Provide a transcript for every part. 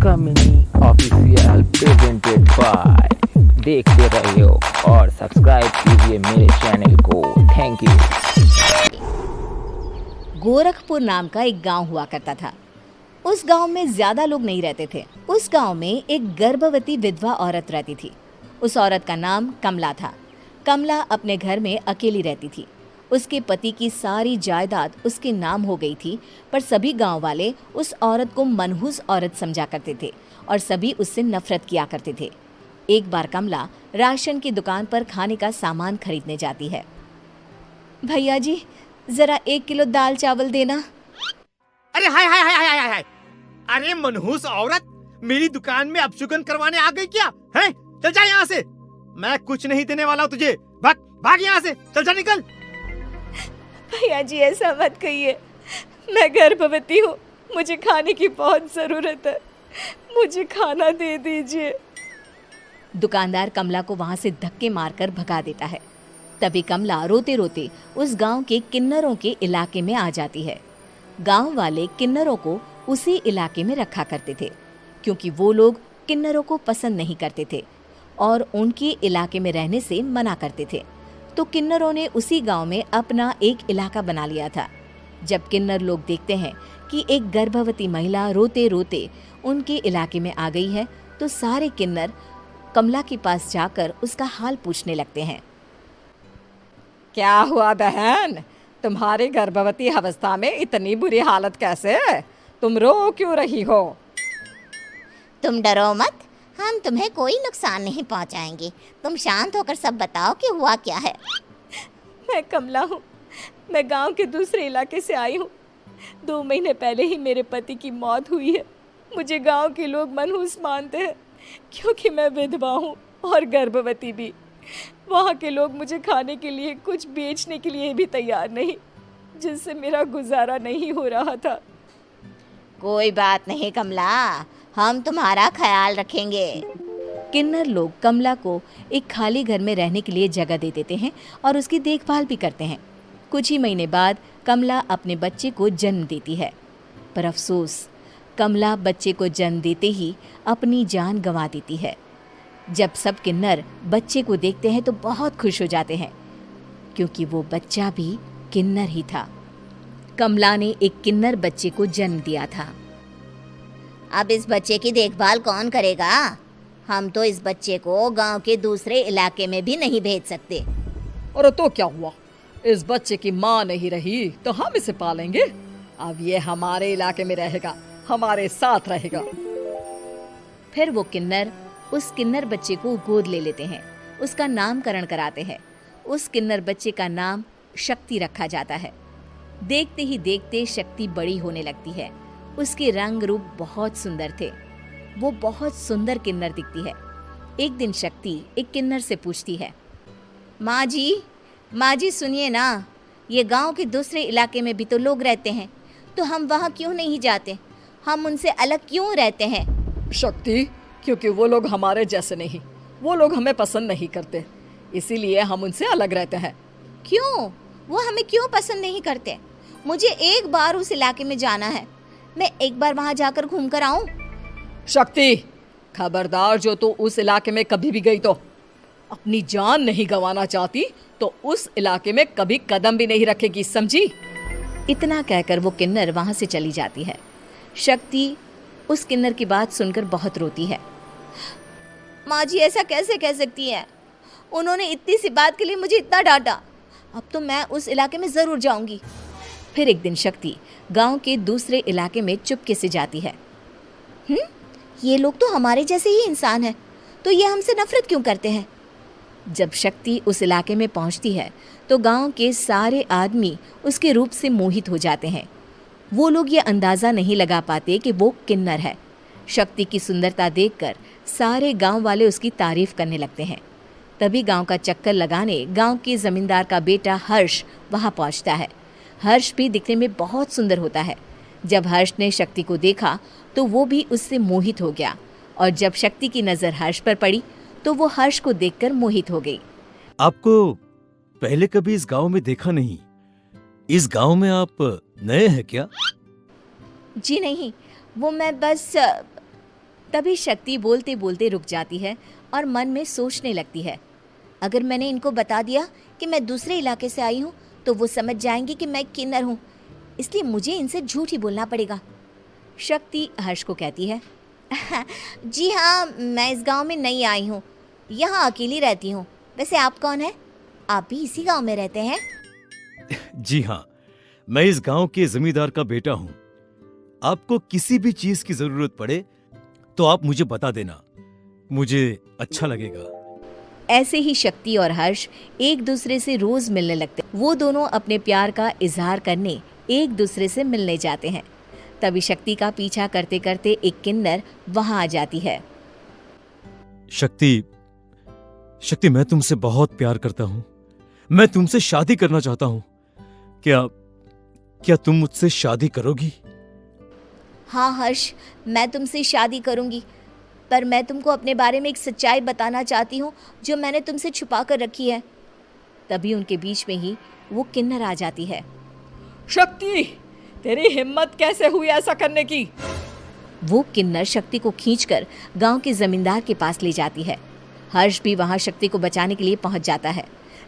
का mini official presented by. देखते रहिए और सब्सक्राइब कीजिए मेरे चैनल को। Thank you. गोरखपुर नाम का एक गांव हुआ करता था। उस गांव में ज्यादा लोग नहीं रहते थे। उस गांव में एक गर्भवती विधवा औरत रहती थी। उस औरत का नाम कमला था। कमला अपने घर में अकेली रहती थी। उसके पति की सारी जायदाद उसके नाम हो गई थी, पर सभी गांव वाले उस औरत को मनहूस औरत समझा करते थे और सभी उससे नफरत किया करते थे। एक बार कमला राशन की दुकान पर खाने का सामान खरीदने जाती है। भैया जी, जरा 1 किलो दाल चावल देना। अरे हाय हाय हाय हाय हाय हाय! अरे मनहूस औरत, मेरी दुकान में अपशुगन करवाने आ गई क्या? हैं? चल जा यहाँ से। मैं कुछ नहीं देने वाला हूँ तुझे। भाग भाग यहाँ से। चल जा, निकल। भैया जी, ऐसा मत कहिए। मैं गर्भवती हूँ, मुझे खाने की बहुत ज़रूरत है। मुझे खाना दे दीजिए। दुकानदार कमला को वहाँ से धक्के मारकर भगा देता है। तभी कमला रोते रोते उस गांव के किन्नरों के इलाके में आ जाती है। गांव वाले किन्नरों को उसी इलाके में रखा करते थे, क्योंकि वो लोग किन्नरों को पसंद नहीं करते थे और उनके इलाके में रहने से मना करते थे। तो किन्नरों ने उसी गांव में अपना एक इलाका बना लिया था। जब किन्नर लोग देखते हैं कि एक गर्भवती महिला रोते रोते उनके इलाके में आ गई है, तो सारे किन्नर कमला के पास जाकर उसका हाल पूछने लगते हैं। क्या हुआ बहन, तुम्हारी गर्भवती अवस्था में इतनी बुरी हालत कैसे? तुम रो क्यों रही हो? तुम डरो मत, हम तुम्हें कोई नुकसान नहीं पहुंचाएंगे। तुम शांत होकर सब बताओ कि हुआ क्या है। मैं कमला हूँ। मैं गांव के दूसरे इलाके से आई हूँ। 2 महीने पहले ही मेरे पति की मौत हुई है। मुझे गांव के लोग मनहूस मानते हैं, क्योंकि मैं विधवा हूँ और गर्भवती भी। वहाँ के लोग मुझे खाने के लिए कुछ बेचने के लिए भी तैयार नहीं, जिससे मेरा गुजारा नहीं हो रहा था। कोई बात नहीं कमला, हम तुम्हारा ख्याल रखेंगे। किन्नर लोग कमला को एक खाली घर में रहने के लिए जगह दे देते हैं और उसकी देखभाल भी करते हैं। कुछ ही महीने बाद कमला अपने बच्चे को जन्म देती है, पर अफसोस, कमला बच्चे को जन्म देते ही अपनी जान गंवा देती है। जब सब किन्नर बच्चे को देखते हैं तो बहुत खुश हो जाते हैं, क्योंकि वो बच्चा भी किन्नर ही था। कमला ने एक किन्नर बच्चे को जन्म दिया था। अब इस बच्चे की देखभाल कौन करेगा? हम तो इस बच्चे को गांव के दूसरे इलाके में भी नहीं भेज सकते। और तो क्या हुआ, इस बच्चे की माँ नहीं रही तो हम इसे पालेंगे। अब ये हमारे इलाके में रहेगा, हमारे साथ रहेगा। फिर वो किन्नर उस किन्नर बच्चे को गोद ले लेते हैं, उसका नामकरण कराते हैं। उस किन्नर बच्चे का नाम शक्ति रखा जाता है। देखते ही देखते शक्ति बड़ी होने लगती है। उसके रंग रूप बहुत सुंदर थे। वो बहुत सुंदर किन्नर दिखती है। एक दिन शक्ति एक किन्नर से पूछती है, माँ जी सुनिए ना, ये गांव के दूसरे इलाके में भी तो लोग रहते हैं, तो हम वहाँ क्यों नहीं जाते? हम उनसे अलग क्यों रहते हैं? शक्ति, क्योंकि वो लोग हमारे जैसे नहीं, वो लोग हमें पसंद नहीं करते, इसीलिए हम उनसे अलग रहते हैं। क्यों? वो हमें क्यों पसंद नहीं करते? मुझे एक बार उस इलाके में जाना है। मैं एक बार वहाँ जाकर घूम कर आऊँ। शक्ति, खबरदार, जो तू उस इलाके में कभी भी गई तो अपनी जान नहीं गंवाना चाहती तो उस इलाके में कभी कदम भी नहीं रखेगी, समझी? इतना कहकर वो किन्नर वहाँ से चली जाती है। शक्ति उस किन्नर की बात सुनकर बहुत रोती है। माँ जी, ऐसा कैसे कह सकती हैं? उन्होंने इतनी सी बात के लिए मुझे इतना डांटा। अब तो मैं उस इलाके में ज़रूर जाऊंगी। फिर एक दिन शक्ति गांव के दूसरे इलाके में चुपके से जाती है। ये लोग तो हमारे जैसे ही इंसान हैं, तो ये हमसे नफरत क्यों करते हैं? जब शक्ति उस इलाके में पहुंचती है तो गांव के सारे आदमी उसके रूप से मोहित हो जाते हैं। वो लोग ये अंदाज़ा नहीं लगा पाते कि वो किन्नर है। शक्ति की सुंदरता देखकर सारे गांव वाले उसकी तारीफ करने लगते हैं। तभी गांव का चक्कर लगाने गांव के जमींदार का बेटा हर्ष वहां पहुंचता है। हर्ष भी दिखने में बहुत सुंदर होता है। जब हर्ष ने शक्ति को देखा तो वो भी उससे मोहित हो गया, और जब शक्ति की नज़र हर्ष पर पड़ी तो वो हर्ष को देखकर मोहित हो गई। आपको पहले कभी इस गांव में देखा नहीं। इस गांव में आप नए हैं क्या? जी नहीं, वो मैं बस तभी शक्ति बोलते बोलते रुक जाती है और मन में सोचने लगती है। अगर मैंने इनको बता दिया कि मैं दूसरे इलाके से आई हूँ तो वो समझ जाएंगे कि मैं किन्नर हूँ, इसलिए मुझे इनसे झूठ ही बोलना पड़ेगा। शक्ति हर्ष को कहती है, जी हाँ, मैं इस गांव में नई आई हूँ, यहाँ अकेली रहती हूँ। वैसे आप कौन है? आप भी इसी गांव में रहते हैं? जी हाँ, मैं इस गांव के जमींदार का बेटा हूँ। आपको किसी भी चीज की जरूरत पड़े तो आप मुझे बता देना, मुझे अच्छा लगेगा। ऐसे ही शक्ति और हर्ष एक दूसरे से रोज मिलने लगते। वो दोनों अपने प्यार का इजहार करने एक दूसरे से मिलने जाते हैं। तभी शक्ति का पीछा करते करते एक किन्नर वहां आ जाती है। शक्ति, शक्ति, मैं तुमसे बहुत प्यार करता हूँ। मैं तुमसे शादी करना चाहता हूँ। क्या तुम मुझसे शादी करोगी? हाँ हर्ष, मैं तुमसे शादी करूँगी, पर मैं तुमको अपने बारे में एक सच्चाई बताना चाहती हूँ जो मैंने तुमसे छुपा कर रखी है। तभी उनके बीच में ही वो किन्नर आ जाती है। शक्ति, तेरी हिम्मत कैसे हुई ऐसा करने की? वो किन्नर शक्ति को खींचकर गांव के जमींदार के पास ले जाती है। हर्ष भी वहां शक्ति को बचाने के लिए पहुंच जाता है।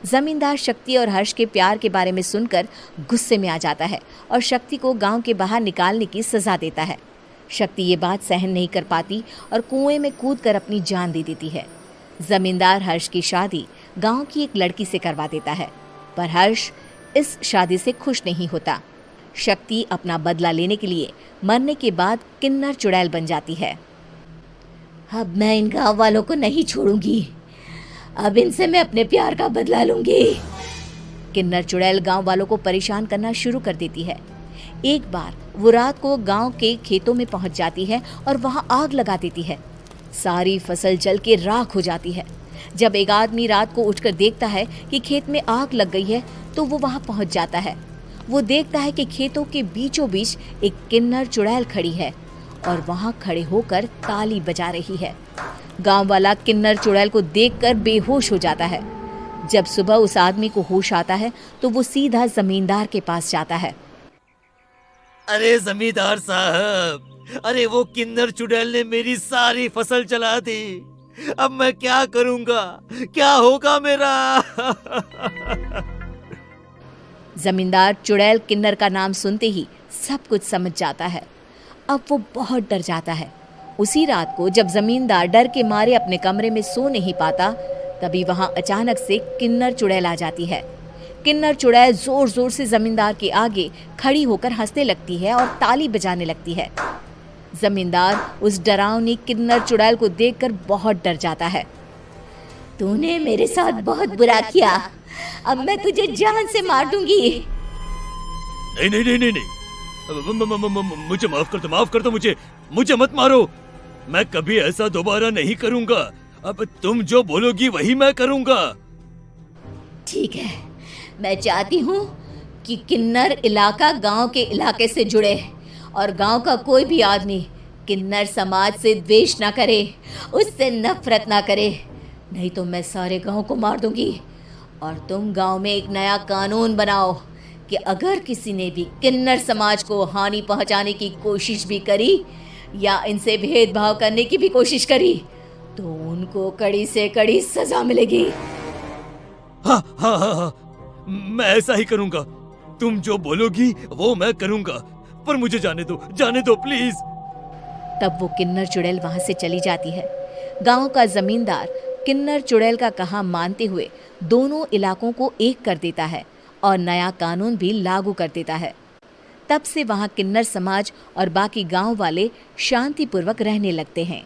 जमींदार शक्ति और हर्ष के प्यार के बारे में सुनकर गुस्से में आ जाता है और शक्ति को गांव के बाहर निकालने की सजा देता है। शक्ति ये बात सहन नहीं कर पाती और कुएं में कूदकर अपनी जान दे देती है। जमींदार हर्ष की शादी गांव की एक लड़की से करवा देता है, पर हर्ष इस शादी से खुश नहीं होता। शक्ति अपना बदला लेने के लिए मरने के बाद किन्नर चुड़ैल बन जाती है। अब मैं इन गाँव वालों को नहीं छोड़ूंगी, अब इनसे मैं अपने प्यार का बदला लूंगी। किन्नर चुड़ैल गांव वालों को परेशान करना शुरू कर देती है। एक बार वो रात को गांव के खेतों में पहुंच जाती है और वहां आग लगा देती है। सारी फसल जल के राख हो जाती है। जब एक आदमी रात को उठकर देखता है कि खेत में आग लग गई है तो वो वहां पहुंच जाता है। वो देखता है कि खेतों के बीचों बीच एक किन्नर चुड़ैल खड़ी है और वहां खड़े होकर ताली बजा रही है। गांव वाला किन्नर चुड़ैल को देखकर बेहोश हो जाता है। जब सुबह उस आदमी को होश आता है तो वो सीधा जमींदार के पास जाता है। अरे जमींदार साहब, अरे वो किन्नर चुड़ैल ने मेरी सारी फसल जला दी। अब मैं क्या करूंगा? क्या होगा मेरा? जमींदार चुड़ैल किन्नर का नाम सुनते ही सब कुछ समझ जाता है। अब वो बहुत डर जाता है। उसी रात को जब जमींदार डर के मारे अपने कमरे में सो नहीं पाता, तभी वहां अचानक से किन्नर चुड़ैल आ जाती है। किन्नर चुड़ैल जोर जोर से जमींदार के आगे खड़ी होकर हंसने लगती है और ताली बजाने लगती है। जमींदार उस डरावनी किन्नर चुड़ैल को देखकर बहुत डर जाता है। तूने मेरे साथ बहुत बुरा किया, अब मैं तुझे जान से मार दूंगी। नहीं नहीं नहीं नहीं, नहीं। मुझे माफ कर दो, मुझे मत मारो। मैं कभी ऐसा दोबारा नहीं करूंगा। अब तुम जो बोलोगी वही मैं करूंगा। ठीक है, मैं चाहती हूँ कि किन्नर इलाका गांव के इलाके से जुड़े और गांव का कोई भी आदमी किन्नर समाज से द्वेष ना करे, उससे नफरत ना करे, नहीं तो मैं सारे गांव को मार दूंगी। और तुम गांव में एक नया कानून बनाओ कि अगर किसी ने भी किन्नर समाज को हानि पहुंचाने की कोशिश भी करी या इनसे भेदभाव करने की भी कोशिश करी तो उनको कड़ी से कड़ी सजा मिलेगी। हाँ हाँ हाँ हाँ, मैं ऐसा ही करूंगा। तुम जो बोलोगी वो मैं करूंगा, पर मुझे जाने दो प्लीज। तब वो किन्नर चुड़ैल वहां से चली जाती है। गांव का जमींदार किन्नर चुड़ैल का कहा मानते हुए दोनों इलाकों को एक कर देता है और नया कानून भी लागू कर देता है। तब से वहां किन्नर समाज और बाकी गांव वाले शांतिपूर्वक रहने लगते हैं।